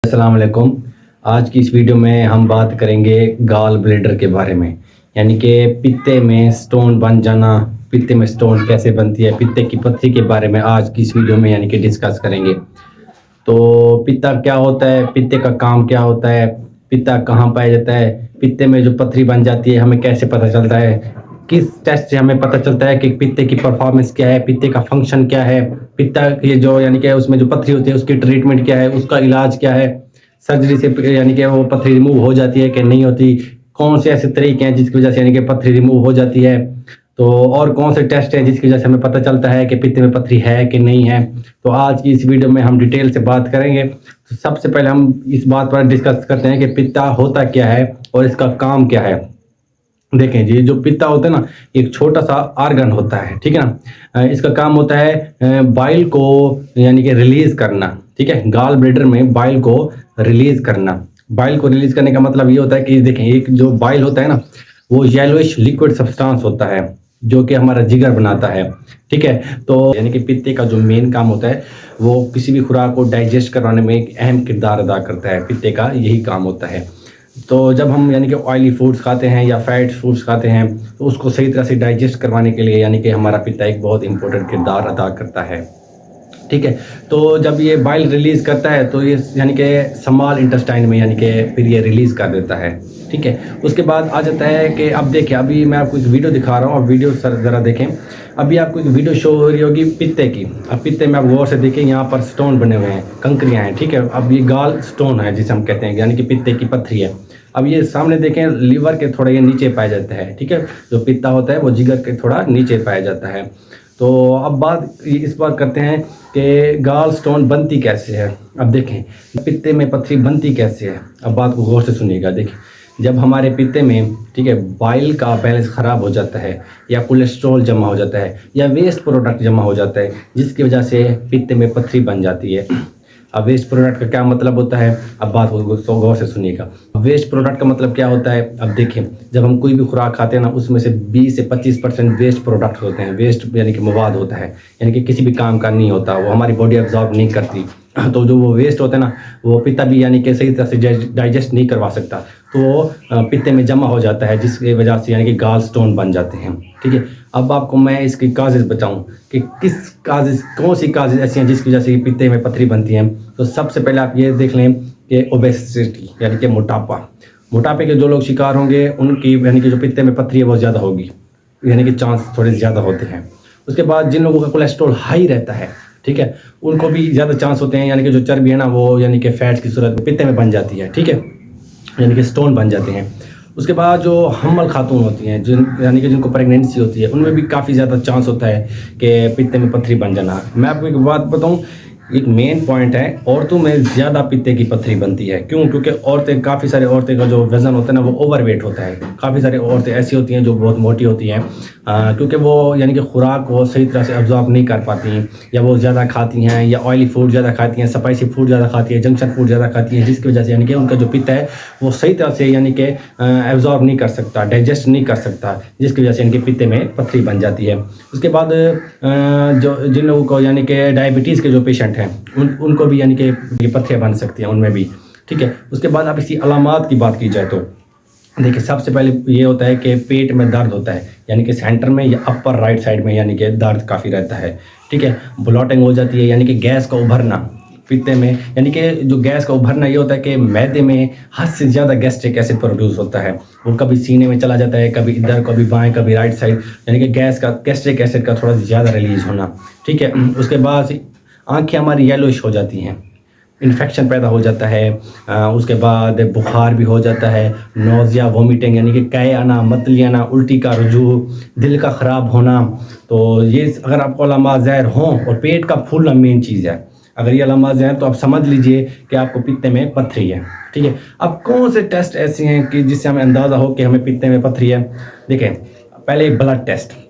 अस्सलाम वालेकुम। आज की इस वीडियो में हम बात करेंगे गॉल ब्लैडर के बारे में, यानी कि पित्ते में स्टोन बन जाना। पित्ते में स्टोन कैसे बनती है, पित्ते की पत्थरी के बारे में आज की इस वीडियो में यानी कि डिस्कस करेंगे। तो पित्ता क्या होता है, पित्ते का काम क्या होता है, पित्ता कहाँ पाया जाता है, पित्ते में जो पत्थरी बन जाती है हमें कैसे पता चलता है, किस टेस्ट से हमें पता चलता है कि पित्ते की परफॉर्मेंस क्या है, पित्ते का फंक्शन क्या है, पित्ता ये जो यानी कि उसमें जो पत्थरी होती है उसकी ट्रीटमेंट क्या है, उसका इलाज क्या है, सर्जरी से यानी कि वो पत्थरी रिमूव हो जाती है कि नहीं होती, कौन से ऐसे तरीके हैं जिसकी वजह से यानी कि पत्थरी रिमूव हो जाती है, तो और कौन से टेस्ट है जिसकी वजह से हमें पता चलता है कि पित्ते में पत्थरी है कि नहीं है। तो आज की इस वीडियो में हम डिटेल से बात करेंगे। तो सबसे पहले हम इस बात पर डिस्कस करते हैं कि पित्ता होता क्या है और इसका काम क्या है। देखें जी, जो पित्ता होता है ना, एक छोटा सा आर्गन होता है, ठीक है ना। इसका काम होता है बाइल को यानी कि रिलीज करना, ठीक है। गॉल ब्लैडर में बाइल को रिलीज करना। बाइल को रिलीज करने का मतलब ये होता है कि देखें, एक जो बाइल होता है ना, वो येलोइश लिक्विड सब्सटेंस होता है जो कि हमारा जिगर बनाता है, ठीक है। तो यानी कि पित्ते का जो मेन काम होता है वो किसी भी खुराक को डाइजेस्ट करवाने में एक अहम किरदार अदा करता है। पित्ते का यही काम होता है। तो जब हम यानी कि ऑयली फूड्स खाते हैं या फैट फूड्स खाते हैं तो उसको सही तरह से डाइजेस्ट करवाने के लिए यानी कि हमारा पित्ता एक बहुत इंपॉर्टेंट किरदार अदा करता है, ठीक है। तो जब ये बाइल रिलीज करता है तो ये यानी कि स्मॉल इंटेस्टाइन में यानी कि फिर ये रिलीज कर देता है, ठीक है। उसके बाद आ जाता है कि अब देखिए, अभी मैं आपको एक वीडियो दिखा रहा हूँ, अब वीडियो सर ज़रा देखें। अभी आपको एक वीडियो शो हो रही होगी पित्ते की। अब पित्ते में आप गौर से देखें, यहाँ पर स्टोन बने हुए हैं, कंकरियाँ हैं, ठीक है। अब ये गॉल स्टोन है जिसे हम कहते हैं, यानी कि पित्ते की पत्थरी है। अब ये सामने देखें, लीवर के थोड़ा ये नीचे पाया जाता है, ठीक है। जो पित्ता होता है वो जिगर के थोड़ा नीचे पाया जाता है। तो अब बात इस बात करते हैं कि गॉल स्टोन बनती कैसे है। अब देखें, पित्ते में पत्थरी बनती कैसे है। अब बात को गौर से सुनिएगा। देखें, जब हमारे पित्ते में, ठीक है, बाइल का बैलेंस ख़राब हो जाता है या कोलेस्ट्रॉल जमा हो जाता है या वेस्ट प्रोडक्ट जमा हो जाता है जिसकी वजह से पित्ते में पत्थरी बन जाती है। अब वेस्ट प्रोडक्ट का क्या मतलब होता है, अब बात को गौर से सुनिएगा। वेस्ट प्रोडक्ट का मतलब क्या होता है। अब देखिए, जब हम कोई भी खुराक खाते हैं ना, उसमें से 20 से 25% वेस्ट प्रोडक्ट होते हैं। वेस्ट यानी कि मवाद होता है, यानी कि किसी भी काम का नहीं होता, वो हमारी बॉडी एब्जॉर्ब नहीं करती। तो जो वो वेस्ट होता है ना, वो पित्ता भी यानी कि सही तरह से डाइजेस्ट नहीं करवा सकता, तो वो पित्ते में जमा हो जाता है जिसकी वजह से यानी कि गॉल स्टोन बन जाते हैं, ठीक है। अब आपको मैं इसकी काजेज़ बताऊं कि किस काजेज़, कौन सी काजेज़ ऐसी हैं जिसकी वजह से पित्ते में पत्थरी बनती हैं। तो सबसे पहले आप ये देख लें कि ओबेसिटी यानी कि मोटापा। मोटापे के जो लोग शिकार होंगे उनकी यानी कि जो पित्ते में पत्थरी है वो ज़्यादा होगी, यानी कि चांस थोड़े ज़्यादा होते हैं। उसके बाद जिन लोगों का कोलेस्ट्रॉल हाई रहता है, ठीक है, उनको भी ज़्यादा चांस होते हैं, यानी कि जो चर्बी है ना वो यानी कि फैट्स की सूरत में पित्ते में बन जाती है, ठीक है, यानी कि स्टोन बन जाते हैं। उसके बाद जो हम्मल खातून होती हैं, जिन यानी कि जिनको प्रेगनेंसी होती है, उनमें भी काफ़ी ज़्यादा चांस होता है कि पित्ते में पत्थरी बन जाना। मैं आपको एक बात बताऊं, एक मेन पॉइंट है, औरतों में ज़्यादा पित्ते की पत्थरी बनती है। क्यों? क्योंकि औरतें, काफ़ी सारी औरतें का जो वज़न होता है ना वो ओवरवेट होता है। काफ़ी सारी औरतें ऐसी होती हैं जो बहुत मोटी होती हैं, क्योंकि वो यानी कि खुराक को सही तरह से अब्जॉर्ब नहीं कर पाती, या वो ज़्यादा खाती हैं, या ऑयली फूड ज़्यादा खाती हैं, स्पाइसी फूड ज़्यादा खाती हैं, जंक्शन फूड ज़्यादा खाती हैं, जिसकी वजह से यानी कि उनका जो पित्त है वो सही तरह से यानी कि एब्जॉर्ब नहीं कर सकता, डाइजेस्ट नहीं कर सकता, जिसकी वजह से इनके पित्ते में पत्थरी बन जाती है। उसके बाद जो जिन लोगों को यानी कि डायबिटीज़ के जो पेशेंट हैं उनको भी यानी कि पत्थरियाँ बन सकती हैं उनमें भी, ठीक है। उसके बाद आप इसकी अलामात की बात की जाए तो देखिए, सबसे पहले ये होता है कि पेट में दर्द होता है, यानी कि सेंटर में या अपर राइट साइड में यानी कि दर्द काफ़ी रहता है, ठीक है। ब्लॉटिंग हो जाती है, यानी कि गैस का उभरना पित्ते में, यानी कि जो गैस का उभरना ये होता है कि मैदे में हद से ज़्यादा गैस्ट्रिक एसिड प्रोड्यूस होता है। वो कभी सीने में चला जाता है, कभी इधर, कभी बाएं, कभी राइट साइड, यानी कि गैस्ट्रिक एसिड का थोड़ा ज़्यादा रिलीज होना, ठीक है। उसके बाद आँखें हमारी येलोइश हो जाती हैं, इन्फेक्शन पैदा हो जाता है। उसके बाद बुखार भी हो जाता है, नोज़िया, वोमिटिंग, यानी कि कै आना, मतली आना, उल्टी का रुजू, दिल का ख़राब होना। तो ये अगर आपको अलामात ज़ाहिर हों, और पेट का फूलना मेन चीज़ है, अगर ये अलामात ज़ाहिर तो आप समझ लीजिए कि आपको पित्ते में पत्थरी है, ठीक है। अब कौन से टेस्ट ऐसे हैं कि जिससे हमें अंदाज़ा हो कि हमें पित्ते में पत्थरी है। देखें, पहले ब्लड टेस्ट,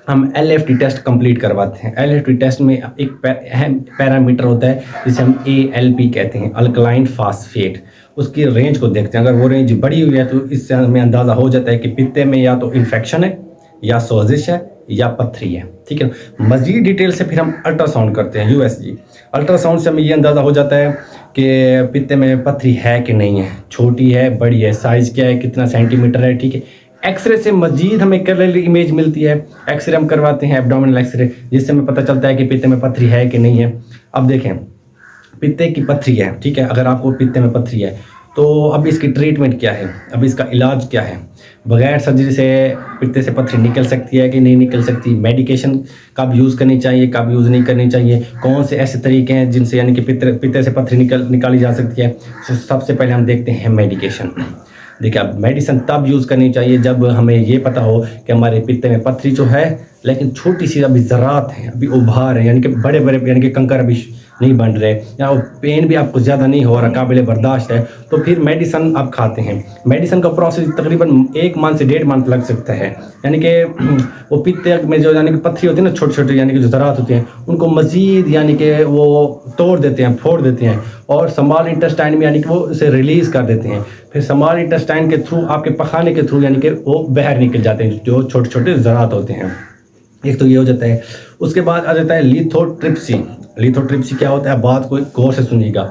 हम LFT टेस्ट कंप्लीट करवाते हैं। LFT टेस्ट में एक अहम पैरामीटर होता है जिसे हम ALP कहते हैं, अल्कलाइन फास्फेट। उसकी रेंज को देखते हैं, अगर वो रेंज बड़ी हुई है तो इससे हमें अंदाज़ा हो जाता है कि पित्ते में या तो इन्फेक्शन है, या सोजिश है, या पत्थरी है, ठीक है। मज़ीद डिटेल से फिर हम अल्ट्रासाउंड करते हैं, USG। अल्ट्रासाउंड से हमें ये अंदाज़ा हो जाता है कि पित्ते में पथरी है कि नहीं है, छोटी है, बड़ी है, साइज़ क्या है, कितना सेंटीमीटर है, ठीक है। एक्सरे से मजीद हमें क्लियर इमेज मिलती है। एक्सरे हम करवाते हैं, एब्डोमिनल एक्सरे, जिससे हमें पता चलता है कि पित्ते में पथरी है कि नहीं है। अब देखें, पित्ते की पथरी है, ठीक है, अगर आपको पित्ते में पथरी है तो अब इसकी ट्रीटमेंट क्या है, अब इसका इलाज क्या है। बगैर सर्जरी से पित्ते से पथरी निकल सकती है कि नहीं निकल सकती, मेडिकेशन कब यूज़ करनी चाहिए, कब यूज़ नहीं करनी चाहिए, कौन से ऐसे तरीके हैं जिनसे यानी कि पित्ते से पथरी निकाली जा सकती है। तो सबसे पहले हम देखते हैं मेडिकेशन। देखिए, अब मेडिसिन तब यूज़ करनी चाहिए जब हमें ये पता हो कि हमारे पित्ते में पथरी जो है, लेकिन छोटी सी अभी ज़रात है, अभी उभार है, यानी कि बड़े बड़े यानी कि कंकर अभी नहीं बन रहे, या वो पेन भी आपको ज़्यादा नहीं हो रहा, काबिल बर्दाश्त है, तो फिर मेडिसन आप खाते हैं। मेडिसन का प्रोसेस तकरीबन 1 मंथ से 1.5 मंथ लग सकता है। यानी कि वो पित्ते में जो यानी कि पथरी होती है ना, छोटे छोटे यानी कि जो ज़रात होती हैं, उनको मज़ीद यानी कि वो तोड़ देते हैं, फोड़ देते हैं, और स्मॉल इंटेस्टाइन में यानी कि वो उसे रिलीज़ कर देते हैं। फिर स्मॉल इंटेस्टाइन के थ्रू, आपके पखाने के थ्रू यानी कि वो बाहर निकल जाते हैं जो छोटे छोटे ज़रात होते हैं। एक तो ये हो जाता है। उसके बाद आ जाता है लिथोट्रिप्सी। लिथोट्रिप्सी क्या होता है, बात को गौर से सुनिएगा।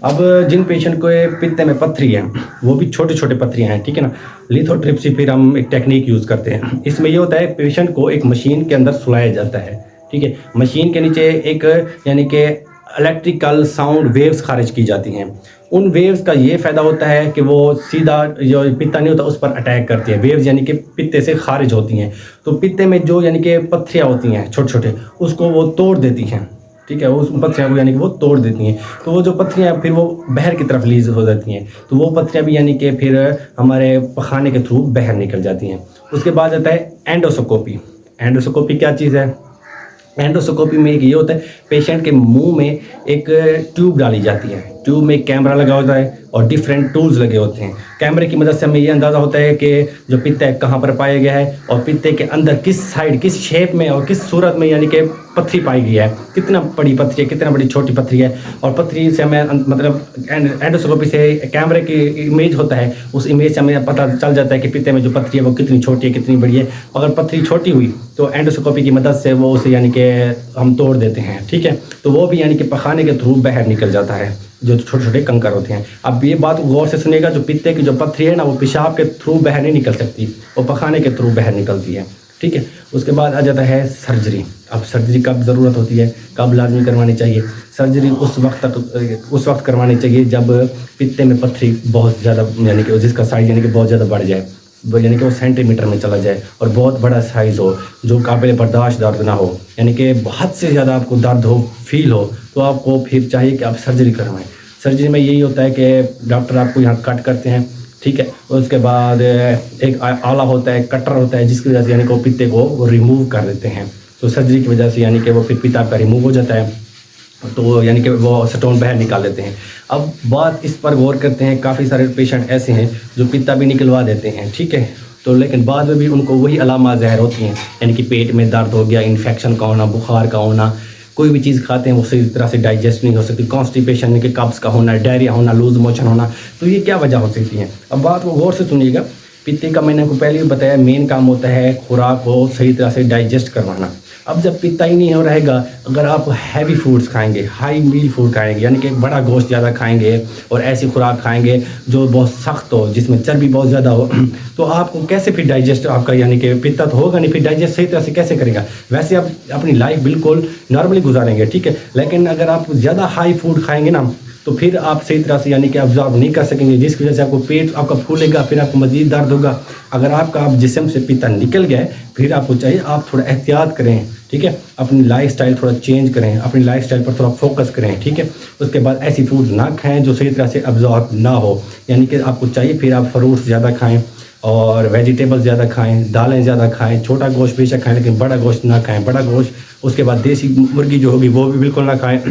अब जिन पेशेंट को पित्ते में पथरी है, वो भी छोटे छोटे पथरियाँ हैं, ठीक है ना, लिथोट्रिप्सी फिर हम एक टेक्निक यूज़ करते हैं। इसमें ये होता है, पेशेंट को एक मशीन के अंदर सुलाया जाता है, ठीक है। मशीन के नीचे एक यानी कि इलेक्ट्रिकल साउंड वेव्स खारिज की जाती हैं। उन वेव्स का ये फ़ायदा होता है कि वो सीधा जो पित्ता नहीं होता उस पर अटैक करती है। वेव्स यानी कि पित्ते से खारिज होती हैं, तो पित्ते में जो यानी कि पथरियाँ होती हैं छोटे छोटे, उसको वो तोड़ देती हैं, ठीक है। उस पथरियाँ को यानी कि वो तोड़ देती हैं, तो वो जो पथरियाँ फिर वो बाहर की तरफ रिलीज हो जाती हैं, तो वो पथरियाँ भी यानी कि फिर हमारे पखाने के थ्रू बाहर निकल जाती हैं। उसके बाद आता है एंडोस्कोपी। एंडोस्कोपी क्या चीज़ है? एंडोस्कोपी में एक ये होता है, पेशेंट के मुंह में एक ट्यूब डाली जाती है, ट्यूब में एक कैमरा लगा होता है और डिफरेंट टूल्स लगे होते हैं। कैमरे की मदद से हमें ये अंदाज़ा होता है कि जो पित्ता है कहाँ पर पाया गया है, और पित्ते के अंदर किस साइड, किस शेप में और किस सूरत में यानी कि पथरी पाई गई है, कितना बड़ी पथरी है, कितना बड़ी छोटी पथरी है। और पथरी से हमें मतलब एंडोस्कोपी से कैमरे की इमेज होता है, उस इमेज से हमें पता चल जाता है कि पित्ते में जो पथरी है वो कितनी छोटी है, कितनी बड़ी है। अगर पथरी छोटी हुई तो एंडोस्कोपी की मदद से वो उसे यानी कि हम तोड़ देते हैं, ठीक है। तो वो भी यानी कि पखाने के थ्रू बाहर निकल जाता है, जो छोटे छोटे कंकर होते हैं। अब ये बात गौर से सुनिएगा, जो पित्ते की जो पथरी है ना, वो पेशाब के थ्रू बाहर नहीं निकल सकती, वो पखाने के थ्रू बाहर निकलती है, ठीक है। उसके बाद आ जाता है सर्जरी। अब सर्जरी कब ज़रूरत होती है, कब लाजमी करवानी चाहिए? सर्जरी उस वक्त करवानी चाहिए जब पित्ते में पथरी बहुत ज़्यादा यानी कि जिसका साइज़ यानी कि बहुत ज़्यादा बढ़ जाए, यानी कि वो सेंटीमीटर में चला जाए और बहुत बड़ा साइज़ हो, जो काबिल बर्दाश्त दर्द ना हो, यानी कि हद से ज़्यादा आपको दर्द हो, फील हो, तो आपको फिर चाहिए कि आप सर्जरी करवाएं। सर्जरी में यही होता है कि डॉक्टर आपको यहाँ कट करते हैं, ठीक है। उसके बाद एक आला होता है, कटर होता है, जिसकी वजह से यानी कि वो पित्ते को वो रिमूव कर देते हैं। तो सर्जरी की वजह से यानी कि वो फिर पित्ता आपका रिमूव हो जाता है, तो यानी कि वो स्टोन बाहर निकाल देते हैं। अब बात इस पर गौर करते हैं, काफ़ी सारे पेशेंट ऐसे हैं जो पित्ता भी निकलवा देते हैं, ठीक है, तो लेकिन बाद में भी उनको वही अलामात ज़ाहिर होती हैं, यानी कि पेट में दर्द हो गया, इन्फेक्शन का होना, बुखार का होना, कोई भी चीज़ खाते हैं वो सही तरह से डाइजेस्ट नहीं हो सकती, कॉन्स्टिपेशन यानी कि कब्ज़ का होना, डायरिया होना, लूज मोशन होना, तो ये क्या वजह हो सकती है। अब बात को गौर से सुनिएगा। पित्ते का मैंने आपको पहले भी बताया, मेन काम होता है खुराक को सही तरह से डाइजेस्ट करवाना। अब जब पित्ता ही नहीं हो रहेगा, अगर आप हैवी फूड्स खाएंगे, हाई मील फूड खाएंगे, यानी कि बड़ा गोश्त ज़्यादा खाएंगे और ऐसी खुराक खाएंगे जो बहुत सख्त हो, जिसमें चर्बी बहुत ज़्यादा हो, तो आपको कैसे फिर डाइजेस्ट आपका यानी कि पित्ता तो होगा नहीं, फिर डाइजेस्ट सही तरह से कैसे करेगा। वैसे आप अपनी लाइफ बिल्कुल नॉर्मली गुजारेंगे, ठीक है, लेकिन अगर आप ज़्यादा हाई फूड खाएंगे ना, तो फिर आप सही तरह से यानी कि ऑब्जॉर्व नहीं कर सकेंगे, जिसकी वजह से आपको पेट आपका फूलेगा, फिर आपको मज़ीद दर्द होगा। अगर आपका आप जिस्म से पित्ता निकल गया है, फिर आपको चाहिए आप थोड़ा एहतियात करें, ठीक है, अपनी लाइफस्टाइल थोड़ा चेंज करें, अपनी लाइफस्टाइल पर थोड़ा फोकस करें, ठीक है। उसके बाद ऐसी फूड ना खाएं जो सही तरह से ऑब्जॉर्व ना हो, यानी कि आपको चाहिए फिर आप फ्रूट्स ज़्यादा खाएँ और वेजिटेबल्स ज़्यादा खाएँ, दालें ज़्यादा खाएँ, छोटा गोश्त बेशक खाएँ लेकिन बड़ा गोश्त ना खाएँ, बड़ा गोश्त। उसके बाद देसी मुर्गी जो होगी वो भी बिल्कुल ना खाएँ,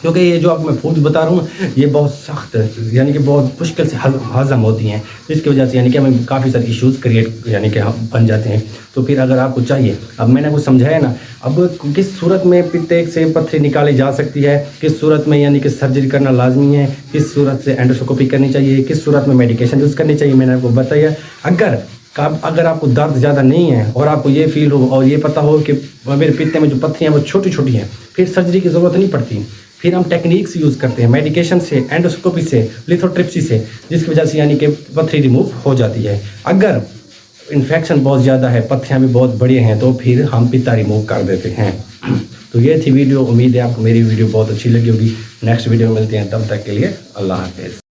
क्योंकि ये जो आपको मैं फूड बता रहा हूँ ये बहुत सख्त है, यानी कि बहुत मुश्किल से हज़म होती हैं, जिसकी वजह से यानी कि हमें काफ़ी सारे इश्यूज़ क्रिएट यानी कि हम बन जाते हैं। तो फिर अगर आपको चाहिए, अब मैंने आपको समझाया ना, अब किस सूरत में पित्ते से पथरी निकाली जा सकती है, किस सूरत में यानी कि सर्जरी करना लाजमी है, किस सूरत से एंडोस्कोपी करनी चाहिए, किस सूरत में मेडिकेशन यूज़ करनी चाहिए, मैंने आपको बताया। अगर आपको दर्द ज़्यादा नहीं है और आपको ये फील हो और ये पता हो कि मेरे पित्ते में जो पथरियाँ वो छोटी छोटी हैं, फिर सर्जरी की ज़रूरत नहीं पड़ती। फिर हम टेक्निक्स यूज़ करते हैं मेडिकेशन से, एंडोस्कोपी से, लिथोट्रिप्सी से, जिसकी वजह से यानी कि पथरी रिमूव हो जाती है। अगर इन्फेक्शन बहुत ज़्यादा है, पत्थरियाँ भी बहुत बड़ी हैं, तो फिर हम पित्ता रिमूव कर देते हैं। तो ये थी वीडियो, उम्मीद है आपको मेरी वीडियो बहुत अच्छी लगी होगी। नेक्स्ट वीडियो में मिलते हैं, तब तक के लिए अल्लाह हाफिज़।